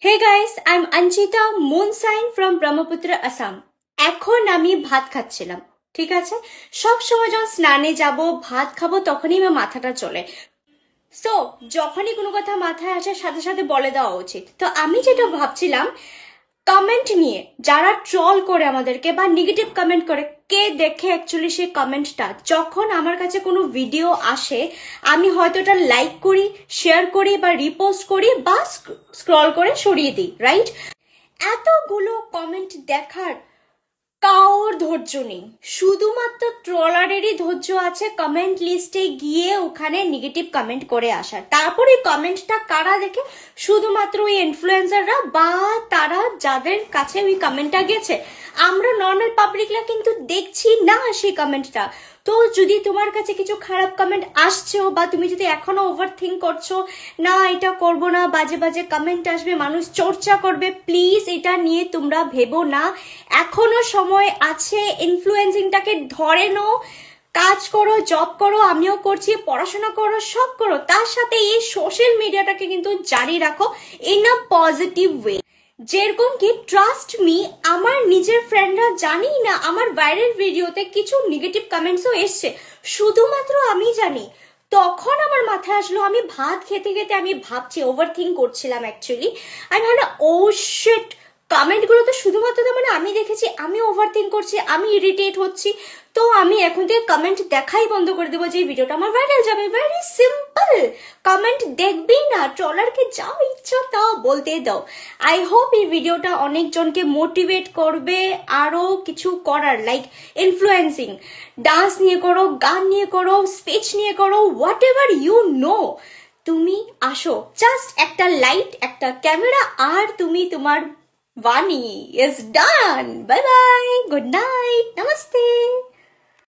Hey guys, I'm Anchita Moon Sign from Brahmaputra, Assam. এখন আমি ভাত খাচ্ছিলাম, ঠিক আছে। সব সময় যখন স্নানে যাব ভাত খাবো তখনই আমার মাথাটা চলে। সো যখনই কোনো কথা মাথায় আসে সাথে সাথে বলে দেওয়া উচিত। তো আমি যেটা ভাবছিলাম, কমেন্ট নিয়ে যারা ট্রল করে আমাদেরকে বা নেগেটিভ কমেন্ট করে, কে দেখে অ্যাকচুয়ালি সেই কমেন্টটা। যখন আমার কাছে কোনো ভিডিও আসে আমি হয়তো ওটা লাইক করি, শেয়ার করি বা রিপোস্ট করি বা স্ক্রল করে সরিয়ে দিই, রাইট। এতগুলো কমেন্ট দেখার কারোর ধৈর্য নেই, শুধুমাত্র ট্রলারেরই ধৈর্য আছে কমেন্ট লিস্টে গিয়ে ওখানে নেগেটিভ কমেন্ট করে আসার। তারপরে কমেন্টটা কারা দেখে? শুধুমাত্র ওই ইনফ্লুয়েন্সাররা বা তারা যাদের কাছে ওই কমেন্টটা গেছে। আমরা নর্মাল পাবলিকরা কিন্তু দেখছি না সেই কমেন্টটা। তো যদি তোমার কাছে কিছু খারাপ কমেন্ট আসছেও বা তুমি যদি এখনো ওভার থিঙ্ক করছো না এটা করবো না, বাজে বাজে কমেন্ট আসবে, মানুষ চর্চা করবে, প্লিজ এটা নিয়ে তোমরা ভেবো না। এখনো সময় আছে, ইনফ্লুয়েন্সিংটাকে ধরে নাও, কাজ করো, জব করো, আমিও করছি, পড়াশোনা করো, সব করো, তার সাথে এই সোশ্যাল মিডিয়াটাকে কিন্তু জারি রাখো ইন আ পজিটিভ ওয়ে। যেরকম কি ট্রাস্ট মি, আমার নিজের ফ্রেন্ডরা জানি না আমার ভাইরাল ভিডিওতে কিছু নেগেটিভ কমেন্টসও এসছে, শুধুমাত্র আমি জানি। তখন আমার মাথায় আসলো, আমি ভাত খেতে খেতে আমি ভাবছি, ওভার থিঙ্ক করছিলাম অ্যাকচুয়ালি। আমি ভাবলাম ও শিট, কমেন্টগুলো তো শুধুমাত্র তো মানে আমি দেখেছি, আমি ওভার থিঙ্ক করছি, আমি ইরিটেট হচ্ছি। তো আমি এখন থেকে কমেন্ট দেখাই বন্ধ করে দেবো, যে ভিডিওটা আমার ভাইরাল যাবে। ভেরি সিম্পল, কমেন্ট দেখবি না, ট্রলারকে যা ইচ্ছা তা বলতে দাও। আই হোপ এই ভিডিওটা অনেকজনকে মোটিভেট করবে আরো কিছু করার, লাইক ইনফ্লুয়েন্সিং, ডান্স নিয়ে করো, গান নিয়ে করো, স্পিচ নিয়ে করো, হোয়াট এভার ইউ নো। তুমি আসো, জাস্ট একটা লাইট, একটা ক্যামেরা, আর তুমি তোমার বাণী is done. Bye bye, good night, namaste.